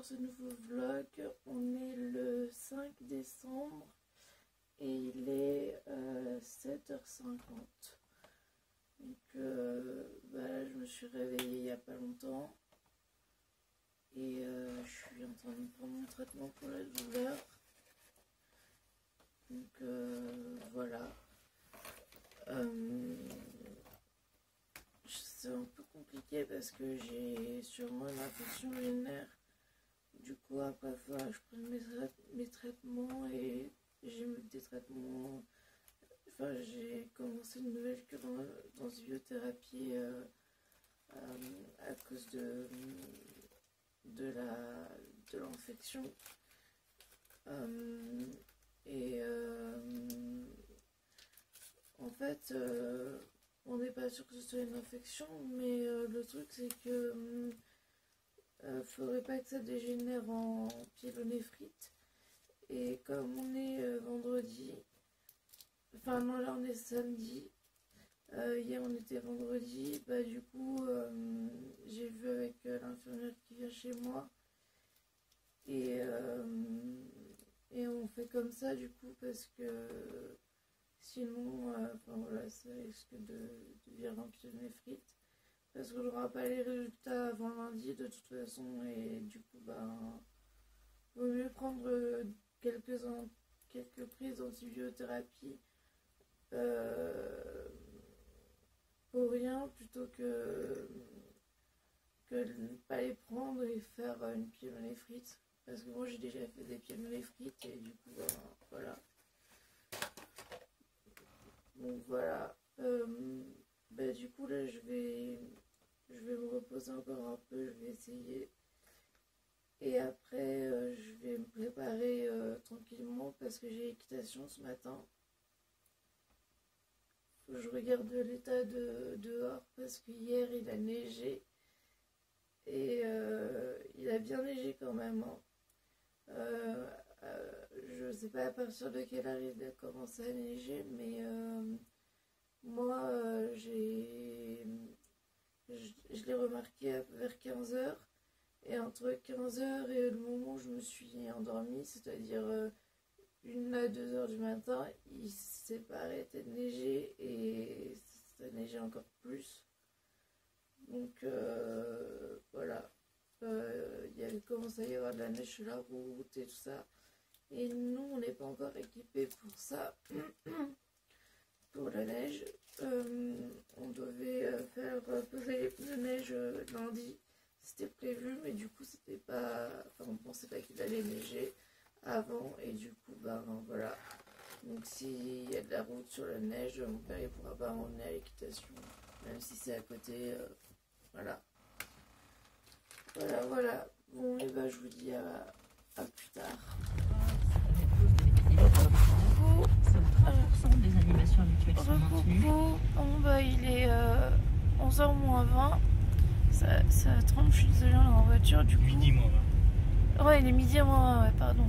ce nouveau vlog. On est le 5 décembre et il est 7h50. Donc là, je me suis réveillée il n'y a pas longtemps et je suis en train de prendre mon traitement pour la douleur. Donc voilà. C'est un peu compliqué parce que j'ai sûrement une infection urinaire. Du coup, après, il faudra que je prenne mes traitements et j'ai eu des traitements. Enfin, j'ai commencé une nouvelle cure d'antibiothérapie à cause de l'infection. En fait, on n'est pas sûr que ce soit une infection, mais le truc c'est que faudrait pas que ça dégénère en pyélonéphrite. Et comme on est vendredi, enfin non, là on est samedi, hier on était vendredi, bah du coup j'ai vu avec l'infirmière qui vient chez moi et on fait comme ça du coup parce que sinon enfin voilà, ça risque de virer en pyélonéphrite parce qu'on n'aura pas les résultats avant lundi de toute façon, et du coup ben vaut mieux prendre quelques prises d'antibiothérapie pour rien plutôt que ne pas les prendre et faire une pyélonéphrite, parce que moi j'ai déjà fait des pyélonéphrites et du coup voilà. Donc voilà, bah, du coup là je vais me reposer encore un peu, je vais essayer et après je vais me préparer tranquillement parce que j'ai équitation ce matin. Je regarde l'état dehors parce que hier il a neigé et il a bien neigé quand même, hein. Je sais pas à partir de quelle heure il a commencé à neiger, mais moi je l'ai remarqué vers 15h, et entre 15h et le moment où je me suis endormie, c'est-à-dire 1 à 2h du matin, il s'est pas arrêté de neiger et ça neigeait encore plus. Donc voilà, il y avait commencé à y avoir de la neige sur la route et tout ça, et nous on n'est pas encore équipés pour ça. Pour la neige, on devait faire poser les pneus de neige lundi, c'était prévu, mais du coup c'était pas, enfin on pensait pas qu'il allait neiger avant, et du coup ben voilà, donc s'il y a de la route sur la neige, mon père il pourra pas m'emmener à l'équitation même si c'est à côté. Voilà. Bon, et ben je vous dis à plus tard. Des animations habituelles sont maintenues. Bon bah il est 11h moins 20. Ça trempe, je suis désolée, on est en voiture du coup. Midi moins 20. Ouais, il est midi moins 20, ouais, pardon.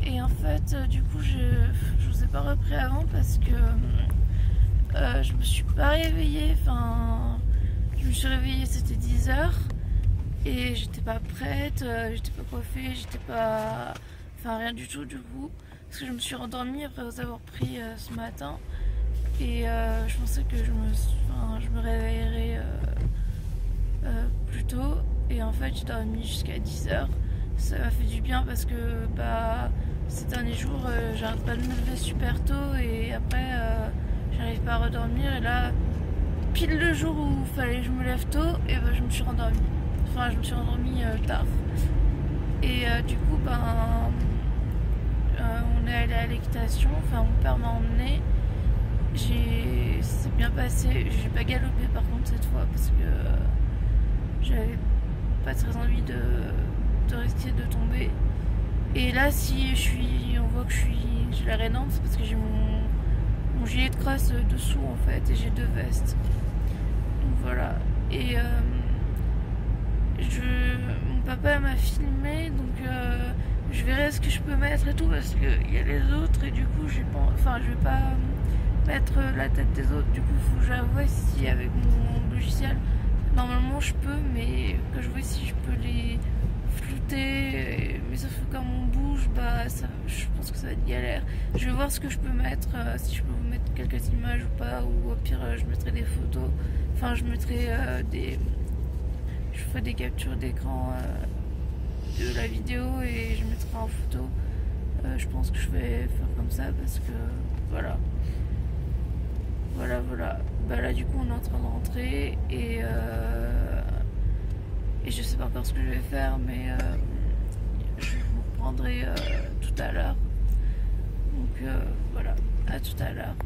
Et en fait, du coup, je vous ai pas repris avant parce que je me suis pas réveillée. Enfin, je me suis réveillée, c'était 10h et j'étais pas prête, j'étais pas coiffée, j'étais pas. Enfin, rien du tout du coup. Parce que je me suis rendormie après vous avoir pris ce matin. Et je pensais que je me réveillerais plus tôt. Et en fait, j'ai dormi jusqu'à 10h. Ça m'a fait du bien parce que bah, ces derniers jours, j'arrête pas de me lever super tôt. Et après, j'arrive pas à redormir. Et là, pile le jour où il fallait que je me lève tôt, et bah, je me suis rendormie. Enfin, je me suis rendormie tard. Et du coup, ben, on est allé à l'équitation. Enfin, mon père m'a emmené. C'est bien passé. J'ai pas galopé par contre cette fois parce que j'avais pas très envie de risquer de tomber. Et là, si on voit que j'ai l'air énorme, c'est parce que j'ai mon gilet de crosse dessous en fait, et j'ai 2 vestes. Donc voilà. Et mon papa m'a filmé, donc je verrai ce que je peux mettre et tout parce qu'il y a les autres, et du coup je vais pas mettre la tête des autres. Du coup, il faut que j'avoue si avec mon logiciel, normalement je peux, mais que je je pense que ça va être galère. Je vais voir ce que je peux mettre, si je peux vous mettre quelques images ou pas, ou au pire je mettrai des photos. Enfin, je mettrai je ferai des captures d'écran de la vidéo et je mettrai en photo. Je pense que je vais faire comme ça parce que voilà. Bah là du coup on est en train de rentrer et je sais pas encore ce que je vais faire, mais je vous reprendrai tout à l'heure. Donc voilà, à tout à l'heure.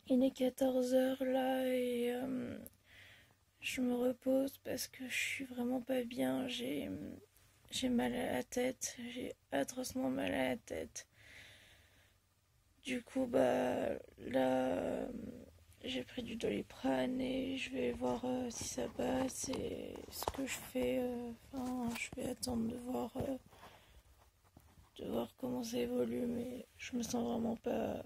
Il est 14h là et je me repose parce que je suis vraiment pas bien. J'ai mal à la tête, j'ai atrocement mal à la tête. Du coup, bah là, j'ai pris du Doliprane et je vais voir si ça passe et ce que je fais. Je vais attendre de voir comment ça évolue, mais je me sens vraiment pas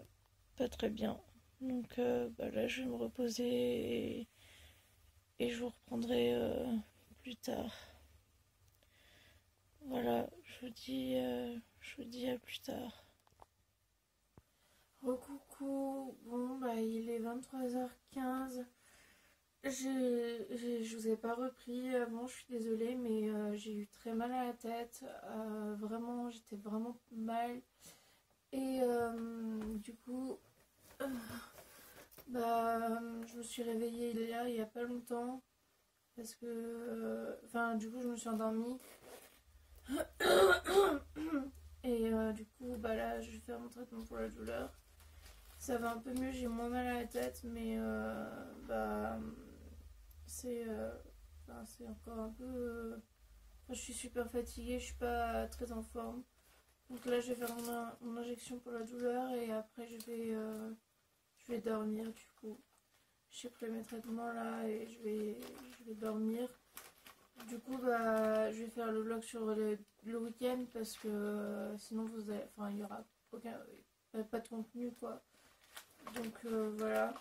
très bien. Donc là, je vais me reposer et je vous reprendrai plus tard. Voilà, je vous dis à plus tard. Coucou, bon bah il est 23h15. Je vous ai pas repris avant, je suis désolée, mais j'ai eu très mal à la tête. Vraiment, j'étais vraiment mal. Et du coup, je me suis réveillée il y a pas longtemps. Parce que, du coup, je me suis endormie. Et du coup, là, je vais faire mon traitement pour la douleur. Ça va un peu mieux, j'ai moins mal à la tête, mais c'est encore un peu... je suis super fatiguée, je suis pas très en forme. Donc là, je vais faire mon injection pour la douleur et après, je vais dormir du coup. J'ai pris mes traitements là et je vais dormir. Du coup, je vais faire le vlog sur le week-end parce que sinon, il y aura pas de contenu quoi. Donc voilà.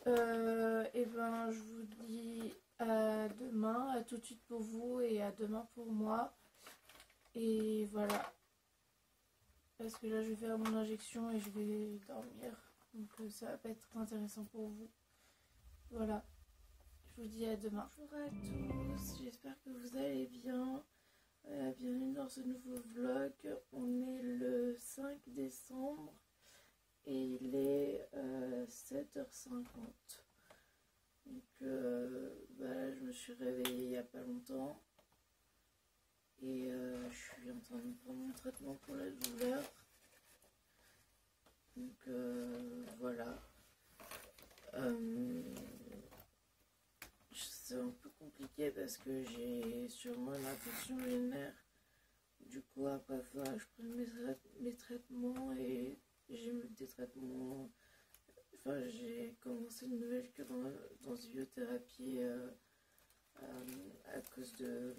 Je vous dis à demain, à tout de suite pour vous et à demain pour moi. Et voilà. Parce que là je vais faire mon injection et je vais dormir. Donc ça va pas être très intéressant pour vous. Voilà. Je vous dis à demain. Bonjour à tous, j'espère que vous allez bien. Bienvenue dans ce nouveau vlog. On est le 5 décembre. Et il est 7h50. Donc je me suis réveillée il n'y a pas longtemps. Et je suis en train de prendre mon traitement pour la douleur. Donc voilà. C'est un peu compliqué parce que j'ai sûrement une infection urinaire. Du coup après il faudra que je prenne mes traitements et j'ai des traitements, j'ai commencé une nouvelle cure dans une biothérapie à cause de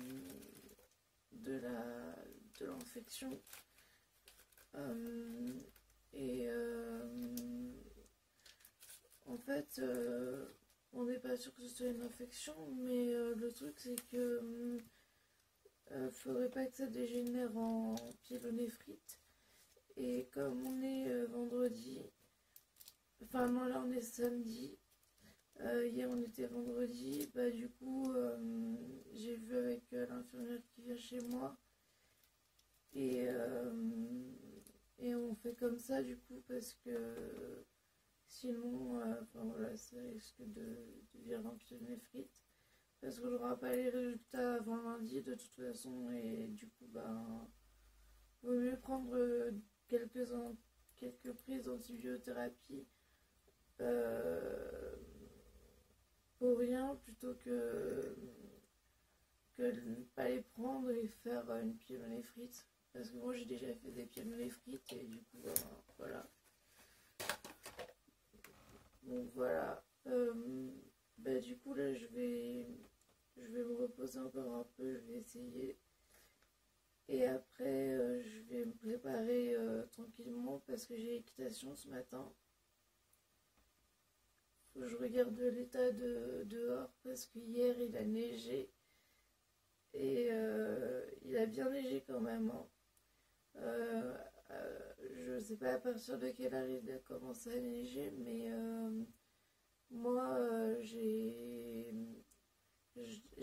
l'infection. En fait, on n'est pas sûr que ce soit une infection, mais le truc c'est que faudrait pas que ça dégénère en pyélonéphrite. Et comme on est vendredi, non là on est samedi, hier on était vendredi, du coup j'ai vu avec l'infirmière qui vient chez moi et on fait comme ça du coup parce que sinon ça risque de virer en pyélonéphrite. parce qu'on n'aura pas les résultats avant lundi de toute façon, et du coup, vaut mieux prendre quelques prises d'antibiothérapie pour rien plutôt que de ne pas les prendre et faire une pyélonéphrite. Parce que moi j'ai déjà fait des pyélonéphrites et du coup voilà. Donc voilà. Du coup là je vais me reposer encore un peu, je vais essayer. Et après je vais me préparer tranquillement parce que j'ai équitation ce matin. Faut que je regarde l'état dehors parce que hier il a neigé. Et il a bien neigé quand même. Je sais pas à partir de quelle heure il a commencé à neiger, mais moi je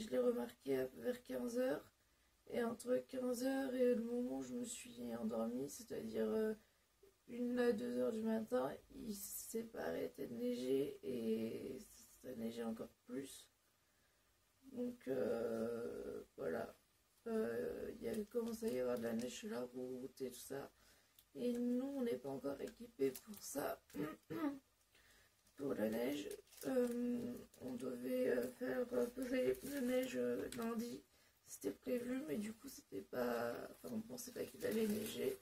l'ai remarqué vers 15h. Et entre 15h et le moment où je me suis endormie, c'est-à-dire 1 à 2h du matin, il s'est pas arrêté de neiger et ça neigeait encore plus. Donc voilà, il y avait commencé à y avoir de la neige sur la route et tout ça. Et nous, on n'est pas encore équipés pour ça, pour la neige. On devait faire poser la neige lundi, c'était prévu, mais du coup, c'était pas. Enfin, on pensait pas qu'il allait neiger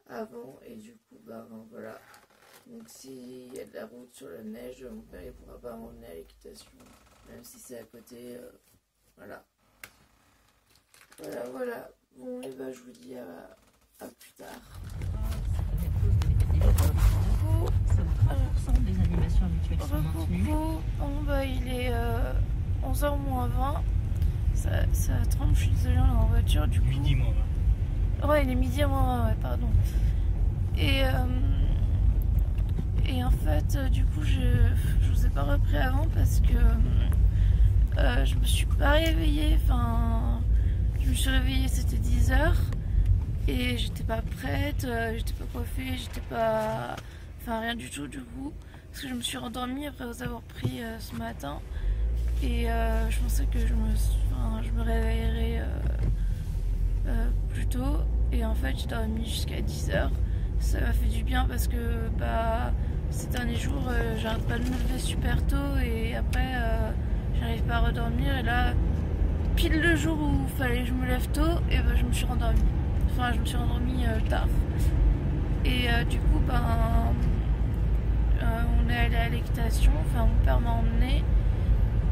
avant, et du coup, voilà. Donc, s'il y a de la route sur la neige, mon père ne pourra pas m'emmener à l'équitation, même si c'est à côté. Voilà. Bon, et je vous dis à plus tard. Les animations habituelles sont maintenues. Bon, il est 11h moins 20. Ça tremble, je suis désolée, on est en voiture. Du coup... Midi moins 20. Ouais, il est midi moins 20, ouais, pardon. Et en fait, du coup, je vous ai pas repris avant parce que je me suis pas réveillée. Enfin, je me suis réveillée, c'était 10h. Et j'étais pas prête, j'étais pas coiffée, j'étais pas... Enfin, rien du tout, du coup. Parce que je me suis rendormie après vous avoir pris ce matin. Et je pensais que je me réveillerais plus tôt. Et en fait, j'ai dormi jusqu'à 10h. Ça m'a fait du bien parce que ces derniers jours, j'arrête pas de me lever super tôt. Et après, j'arrive pas à redormir. Et là, pile le jour où il fallait que je me lève tôt, et je me suis rendormie. Enfin, je me suis rendormie tard. Et du coup, on est allé à l'équitation. Enfin, mon père m'a emmené.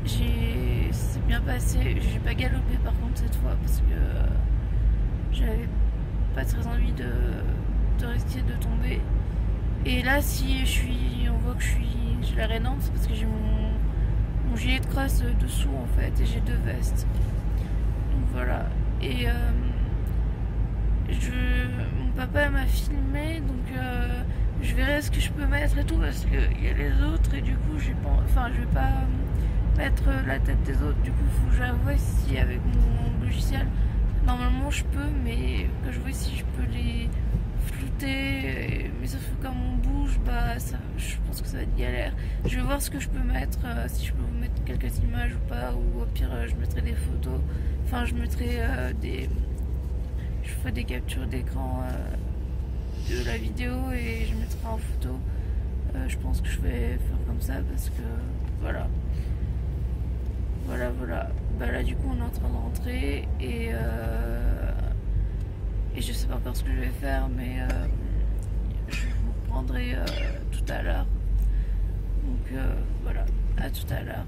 C'est bien passé. J'ai pas galopé par contre cette fois parce que j'avais pas très envie de risquer de tomber. Et là, si on voit que j'ai la rénante, c'est parce que j'ai mon gilet de crosse dessous en fait, et j'ai 2 vestes. Donc voilà. Et mon papa m'a filmé, donc je verrai ce que je peux mettre et tout parce qu'il y a les autres et du coup je vais pas mettre la tête des autres. Du coup, faut que j'avoue si avec mon logiciel, normalement je peux, mais que je vois si je peux les flouter. Mais sauf que comme on bouge, je pense que ça va être galère. Je vais voir ce que je peux mettre, si je peux vous mettre quelques images ou pas, ou au pire je mettrai des photos. Enfin, je mettrai je ferai des captures d'écran de la vidéo et je mettrai en photo. Je pense que je vais faire comme ça parce que voilà. Là du coup on est en train de rentrer et je sais pas encore ce que je vais faire, mais je vous reprendrai tout à l'heure. Donc voilà, à tout à l'heure.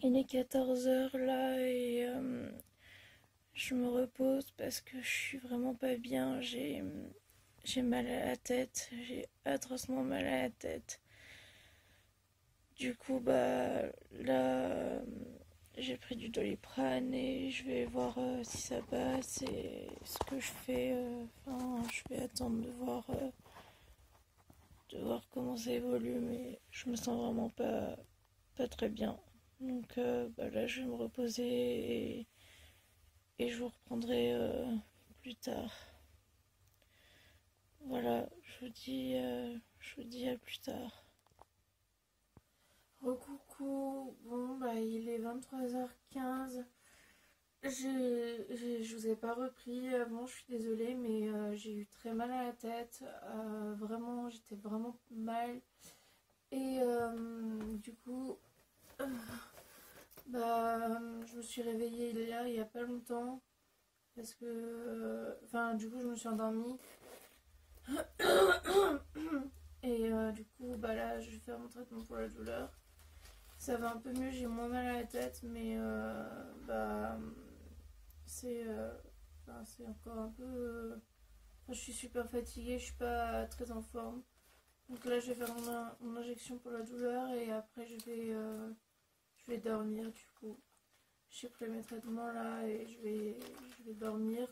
Il est 14 h là et je me repose parce que je suis vraiment pas bien. J'ai mal à la tête, j'ai atrocement mal à la tête. Du coup, bah là, j'ai pris du Doliprane et je vais voir si ça passe et ce que je fais. Enfin, je vais attendre de voir comment ça évolue, mais je me sens vraiment pas très bien. Donc bah là, je vais me reposer et je vous reprendrai plus tard. Voilà, je vous dis à plus tard. Recoucou, bon bah il est 23 h 15. Je vous ai pas repris avant, je suis désolée, mais j'ai eu très mal à la tête. Vraiment, j'étais vraiment mal. Et du coup, bah, je me suis réveillée il y a pas longtemps. Parce que. Enfin, du coup, je me suis endormie. Et du coup, bah là, je vais faire mon traitement pour la douleur. Ça va un peu mieux, j'ai moins mal à la tête, mais bah, c'est encore un peu. Enfin, je suis super fatiguée, je suis pas très en forme. Donc là, je vais faire mon injection pour la douleur et après, je vais dormir du coup. J'ai pris mes traitements là et je vais dormir.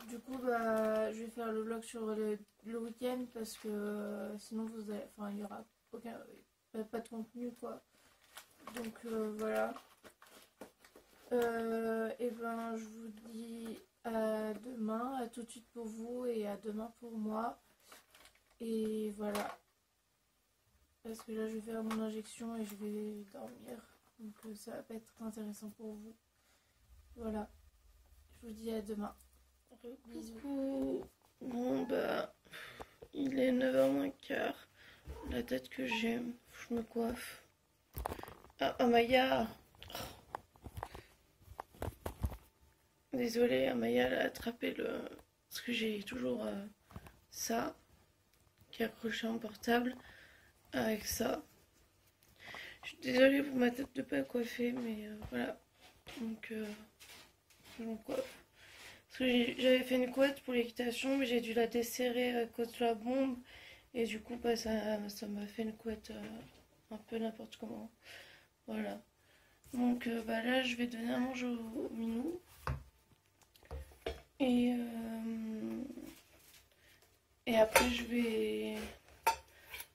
Du coup, bah, je vais faire le vlog sur le week-end parce que sinon, enfin, il y aura pas de contenu quoi. Donc voilà. Et ben, je vous dis à demain, à tout de suite pour vous et à demain pour moi. Et voilà. Parce que là, je vais faire mon injection et je vais dormir. Donc ça va pas être très intéressant pour vous. Voilà. Je vous dis à demain. Bisous. Bon bah, il est 9 h moins quart. La tête que j'ai, je me coiffe. Ah, Amaya. Désolée, Amaya a attrapé le... Parce que j'ai toujours ça qui est accroché en portable avec ça. Je suis désolée pour ma tête de pas coiffer, mais voilà. Donc je me coiffe. Parce que j'avais fait une couette pour l'équitation, mais j'ai dû la desserrer à cause de la bombe. Et du coup, bah, ça m'a fait une couette un peu n'importe comment. Voilà. Donc bah, là, je vais donner à manger au minou. Et après, je vais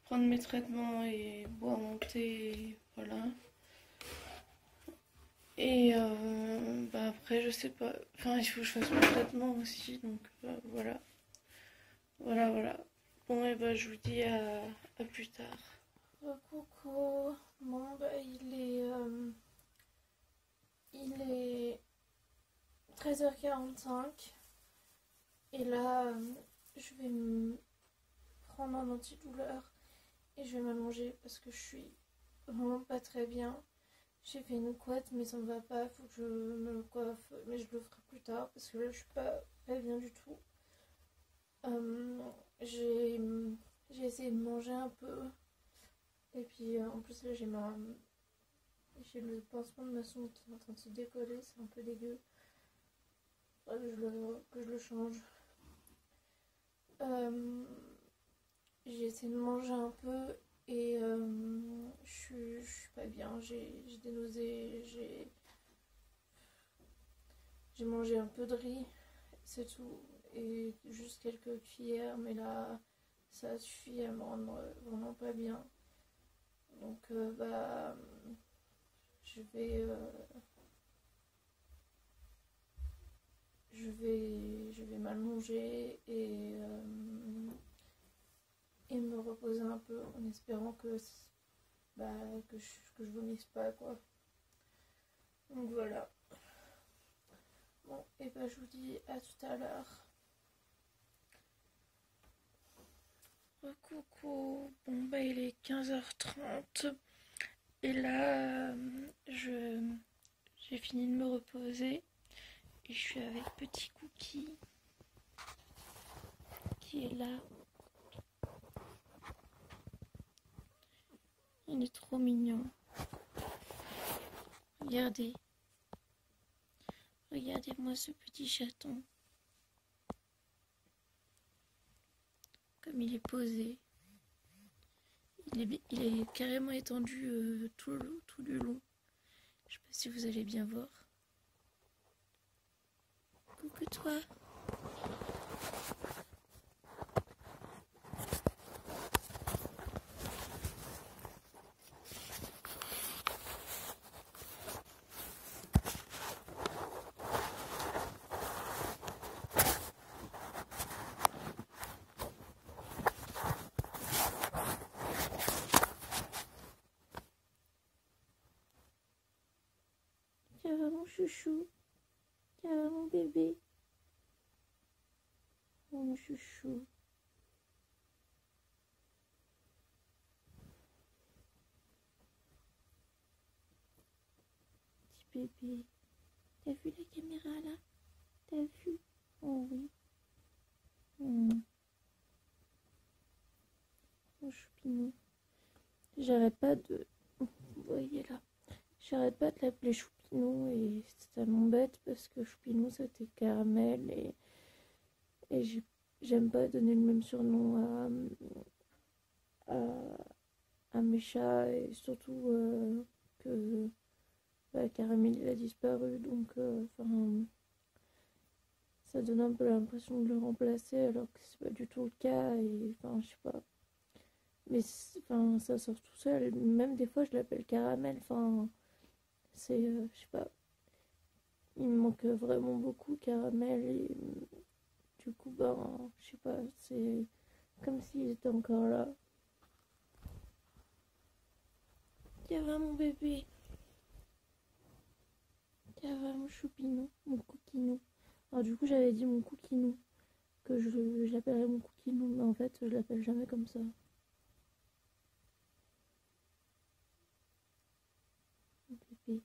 prendre mes traitements et boire mon thé. Voilà. Et bah après, je sais pas. Enfin, il faut que je fasse mon traitement aussi. Donc voilà. Voilà. Bon, et bah, je vous dis à plus tard. Coucou. Bon, bah, il est 13 h 45. Et là, je vais me prendre un antidouleur et je vais m'allonger parce que je suis vraiment pas très bien. J'ai fait une couette mais ça me va pas, faut que je me coiffe, mais je le ferai plus tard parce que là je suis pas bien du tout. J'ai essayé de manger un peu et puis en plus là j'ai le pansement de ma sonde qui est en train de se décoller, c'est un peu dégueu. Que je le change. J'ai essayé de manger un peu et je suis pas bien, j'ai des nausées, j'ai mangé un peu de riz, c'est tout, et juste quelques cuillères, mais là ça suffit à me rendre vraiment pas bien. Donc bah je vais m'allonger et me reposer un peu en espérant que je vomisse pas quoi. Donc voilà. Bon, et bah je vous dis à tout à l'heure. Oh, coucou. Bon bah il est 15 h 30 et là j'ai fini de me reposer et je suis avec petit Cookie qui est là. Il est trop mignon. Regardez. Regardez-moi ce petit chaton. Comme il est posé. Il est carrément étendu tout du long. Je sais pas si vous allez bien voir. Coucou toi. Ça va mon chouchou? Ça va mon bébé? Oh mon chouchou. Petit bébé. T'as vu la caméra là? T'as vu? Oh oui. Mon choupinou. J'arrête pas de... Vous voyez là. J'arrête pas de l'appeler Choupinou et ça m'embête parce que Choupinou c'était caramel et j'aime pas donner le même surnom à mes chats et surtout que Caramel il a disparu donc ça donne un peu l'impression de le remplacer alors que c'est pas du tout le cas et je sais pas. Mais ça sort tout seul, même des fois je l'appelle Caramel, c'est, je sais pas, il me manque vraiment beaucoup Caramel et du coup, je sais pas, c'est comme s'il était encore là. Ça va mon bébé? Ça va mon choupinou, mon couquinou? Alors du coup j'avais dit mon couquinou, que je l'appellerais mon couquinou, mais en fait je l'appelle jamais comme ça. Mon bébé.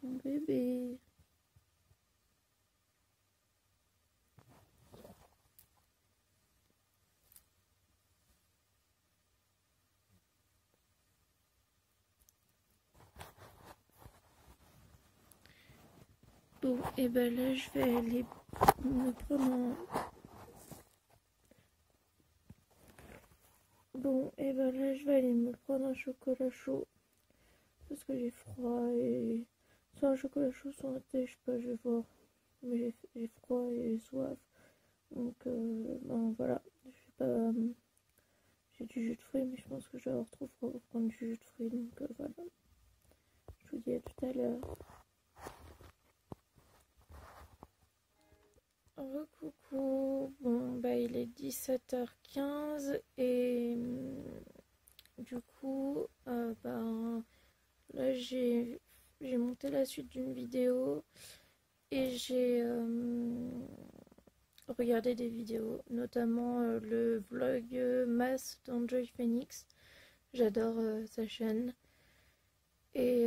Mon bébé. Bon, et ben là je vais aller me prendre un... Bon, et ben là je vais aller me prendre un chocolat chaud parce que j'ai froid et soit un chocolat chaud soit un thé, je sais pas, je vais voir, mais j'ai froid et soif donc voilà, je sais pas, j'ai du jus de fruits mais je pense que je vais avoir trop froid pour prendre du jus de fruits donc voilà, je vous dis à tout à l'heure. Coucou, bon il est 17h15 et du coup là j'ai monté la suite d'une vidéo et j'ai regardé des vidéos, notamment le vlog Mass d'Enjoy Phoenix. J'adore sa chaîne. Et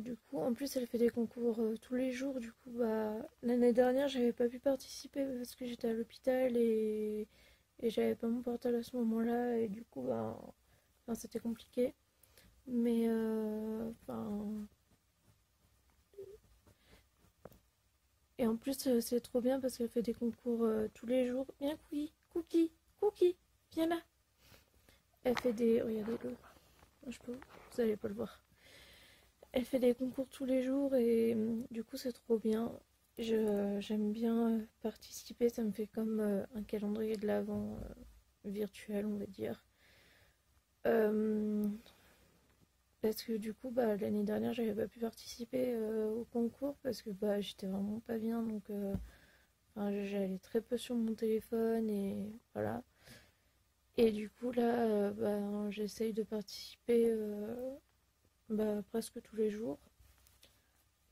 du coup, en plus, elle fait des concours tous les jours. Du coup, l'année dernière, j'avais pas pu participer parce que j'étais à l'hôpital et j'avais pas mon portable à ce moment-là. Et du coup, c'était compliqué. Mais et en plus, c'est trop bien parce qu'elle fait des concours tous les jours. Viens, Cookie, viens là. Elle fait des... Regardez-le. Vous allez pas le voir. Elle fait des concours tous les jours et du coup, c'est trop bien. J'aime bien participer. Ça me fait comme un calendrier de l'Avent virtuel, on va dire. Parce que du coup, l'année dernière, j'avais pas pu participer au concours parce que j'étais vraiment pas bien. Donc, j'allais très peu sur mon téléphone et voilà. Et du coup, là, j'essaye de participer presque tous les jours.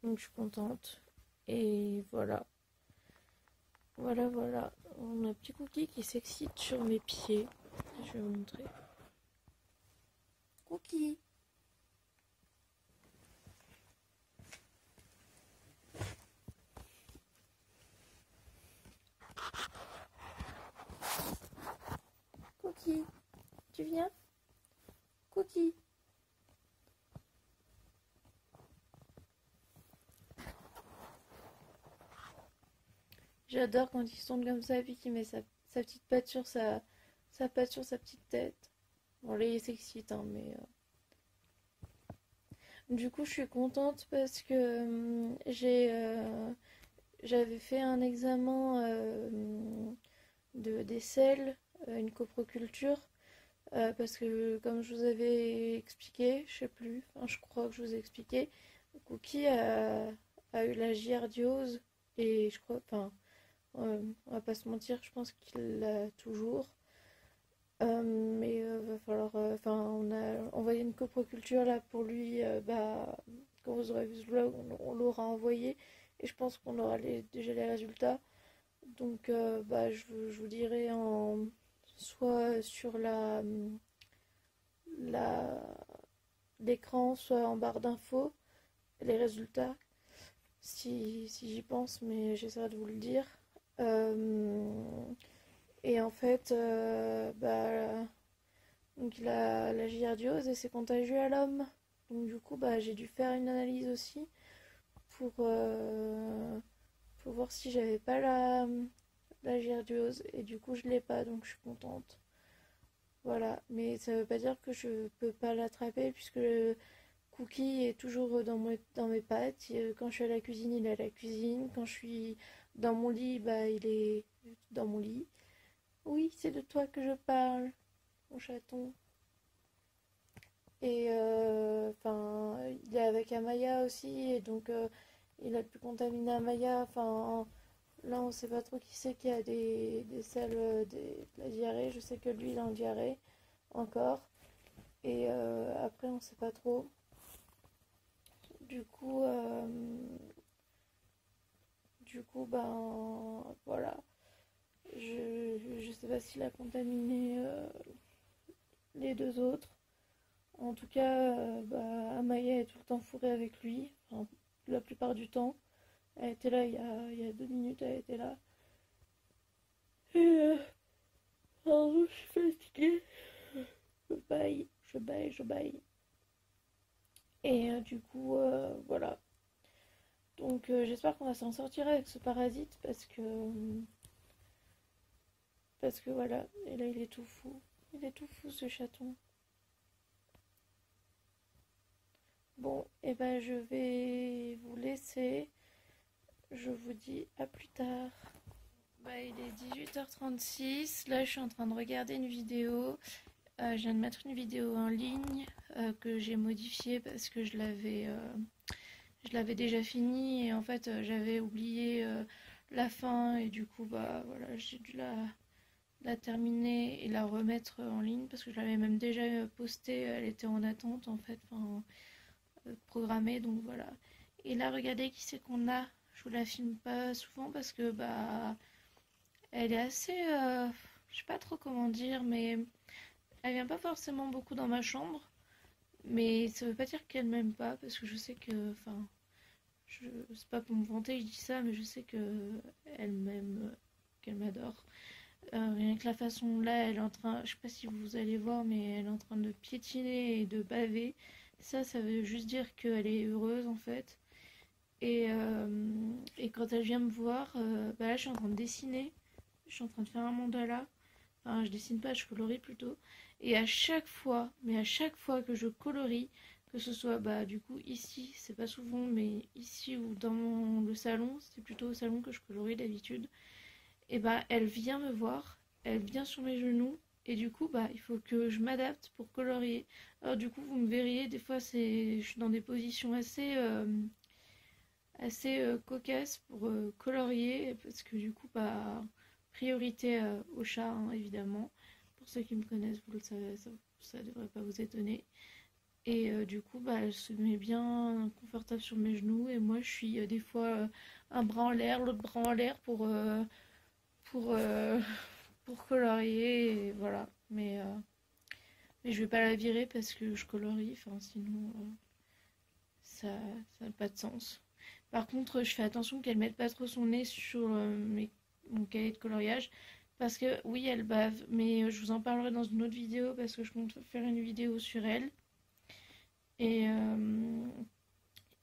Donc, je suis contente. Et voilà. Voilà, voilà. On a un petit Cookie qui s'excite sur mes pieds. Je vais vous montrer. Cookie. Cookie. Tu viens? Cookie. J'adore quand il se tourne comme ça et puis qu'il met sa petite patte sur sa patte sur sa petite tête. Bon, là, il s'excite, hein, mais... Du coup, je suis contente parce que j'avais fait un examen des selles, une coproculture, parce que comme je vous avais expliqué, je sais plus, enfin, je crois que je vous ai expliqué, Cookie a eu la giardiose et je crois, enfin, on va pas se mentir, je pense qu'il l'a toujours. Mais va falloir. Enfin, on a envoyé une coproculture là pour lui. Quand vous aurez vu ce vlog, on l'aura envoyé. Et je pense qu'on aura déjà les résultats. Donc, je vous dirai soit sur la, l'écran, soit en barre d'infos, les résultats, si j'y pense, mais j'essaierai de vous le dire. Et en fait, donc il a la giardiose et c'est contagieux à l'homme. Donc du coup, j'ai dû faire une analyse aussi pour, euh, pour voir si j'avais pas la giardiose. Et du coup, je l'ai pas, donc je suis contente. Voilà, mais ça veut pas dire que je peux pas l'attraper puisque le Cookie est toujours dans mes pattes. Quand je suis à la cuisine, il est à la cuisine. Quand je suis dans mon lit, il est dans mon lit. Oui, c'est de toi que je parle, mon chaton. Et enfin, il est avec Amaya aussi, et donc il a pu contaminer Amaya. Enfin, là, on sait pas trop qui c'est qui a des selles, de la diarrhée. Je sais que lui, il a en diarrhée encore. Et après, on sait pas trop. Du coup, euh, voilà. Je sais pas s'il a contaminé les deux autres. En tout cas, Amaya est tout le temps fourrée avec lui, enfin, la plupart du temps. Elle était là il y a 2 minutes, elle était là. Et pardon, je suis fatiguée. Je baille. Et voilà. Donc j'espère qu'on va s'en sortir avec ce parasite parce que voilà. Et là, il est tout fou. Il est tout fou, ce chaton. Bon, et je vais vous laisser. Je vous dis à plus tard. Il est 18h36. Là, je suis en train de regarder une vidéo. Je viens de mettre une vidéo en ligne que j'ai modifiée parce que je l'avais déjà finie et en fait j'avais oublié la fin et du coup voilà, j'ai dû la terminer et la remettre en ligne parce que je l'avais même déjà postée. Elle était en attente en fait, enfin programmée, donc voilà. Et là, regardez qui c'est qu'on a. Je vous la filme pas souvent parce que elle est assez je sais pas trop comment dire, mais elle vient pas forcément beaucoup dans ma chambre, mais ça veut pas dire qu'elle m'aime pas parce que je sais que, enfin, c'est pas pour me vanter, je dis ça, mais je sais que elle m'aime, qu'elle m'adore. Rien que la façon là, elle est en train, je sais pas si vous allez voir, mais elle est en train de piétiner et de baver. Ça veut juste dire qu'elle est heureuse en fait. Et quand elle vient me voir, là je suis en train de dessiner, je suis en train de faire un mandala. Enfin, je dessine pas, je colorie plutôt. Et à chaque fois, mais à chaque fois que je colorie, que ce soit du coup ici, c'est pas souvent, mais ici ou dans le salon, c'est plutôt au salon que je colorie d'habitude, et elle vient me voir, elle vient sur mes genoux, et du coup il faut que je m'adapte pour colorier. Alors du coup vous me verriez, des fois je suis dans des positions assez cocasses pour colorier, parce que du coup priorité au chat, hein, évidemment. Pour ceux qui me connaissent, vous le savez, ça ne devrait pas vous étonner. Et du coup, elle se met bien confortable sur mes genoux. Et moi, je suis des fois un bras en l'air, l'autre bras en l'air pour, pour colorier, et voilà. Mais je vais pas la virer parce que je colorie, enfin sinon ça n'a pas de sens. Par contre, je fais attention qu'elle mette pas trop son nez sur mon cahier de coloriage. Parce que oui, elle bave, mais je vous en parlerai dans une autre vidéo parce que je compte faire une vidéo sur elle. Et,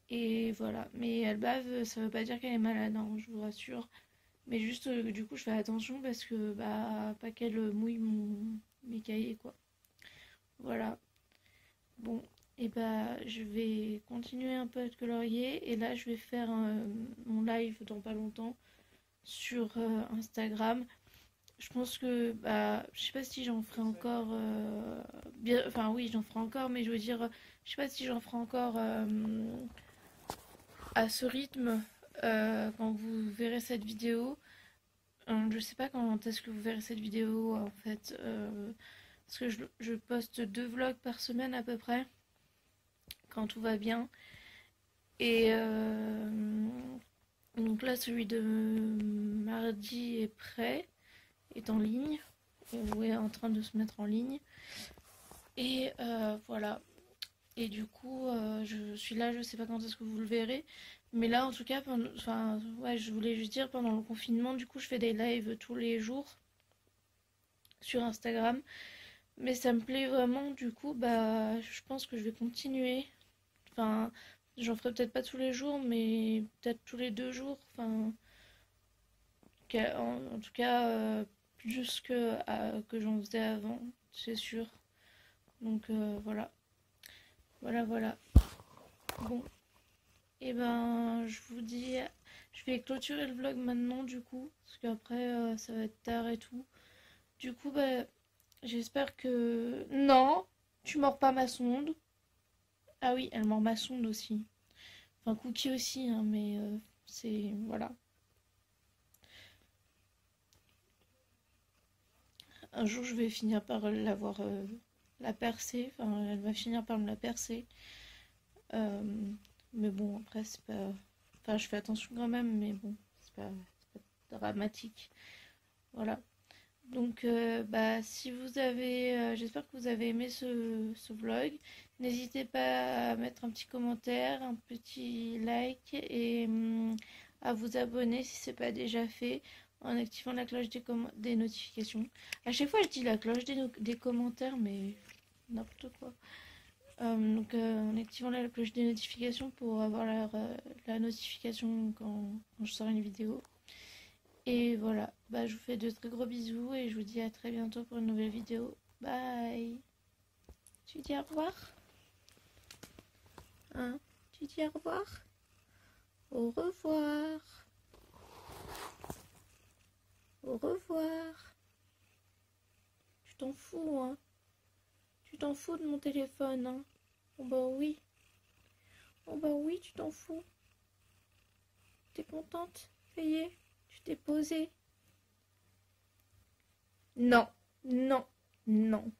et voilà. Mais elle bave, ça veut pas dire qu'elle est malade, hein, je vous rassure. Mais juste, du coup, je fais attention parce que, bah, pas qu'elle mouille mes cahiers, quoi. Voilà. Bon, et bah, je vais continuer un peu à colorier. Et là, je vais faire mon live dans pas longtemps sur Instagram. Je pense que, bah, je sais pas si j'en ferai encore. Bien, enfin, oui, j'en ferai encore, mais je veux dire, je sais pas si j'en ferai encore à ce rythme quand vous verrez cette vidéo. Je sais pas quand est-ce que vous verrez cette vidéo en fait. Parce que je poste 2 vlogs par semaine à peu près, quand tout va bien. Et donc là, celui de mardi est prêt, est en ligne, ou est en train de se mettre en ligne. Et voilà. Et du coup, je suis là, je sais pas quand est-ce que vous le verrez. Mais là, en tout cas, enfin, ouais, je voulais juste dire, pendant le confinement, du coup, je fais des lives tous les jours sur Instagram. Mais ça me plaît vraiment, du coup, bah, je pense que je vais continuer. Enfin, j'en ferai peut-être pas tous les jours, mais peut-être tous les 2 jours. Enfin, en tout cas, plus que j'en faisais avant, c'est sûr. Donc voilà. Voilà. Bon, et ben je vous dis, je vais clôturer le vlog maintenant du coup, parce qu'après ça va être tard et tout. Du coup, bah, j'espère que... Non, tu mords pas ma sonde. Ah oui, elle mord ma sonde aussi. Enfin, Cookie aussi, hein, mais c'est... Voilà. Un jour, je vais finir par l'avoir la percer. Enfin, elle va finir par me la percer. Mais bon, après, c'est pas... Enfin, je fais attention quand même, mais bon, c'est pas dramatique. Voilà. Donc, bah, si vous avez... j'espère que vous avez aimé ce vlog. N'hésitez pas à mettre un petit commentaire, un petit like et à vous abonner si ce n'est pas déjà fait en activant la cloche des notifications. À chaque fois, je dis la cloche des commentaires, mais n'importe quoi. Donc en activant la cloche des notifications pour avoir la notification quand je sors une vidéo. Et voilà, bah, je vous fais de très gros bisous et je vous dis à très bientôt pour une nouvelle vidéo. Bye. Tu dis au revoir? Hein? Tu dis au revoir? Au revoir. Au revoir. Tu t'en fous, hein? Tu t'en fous de mon téléphone, hein? Oh bah oui. Oh bah oui, tu t'en fous. T'es contente? Ça y est, tu t'es posée. Non, non, non.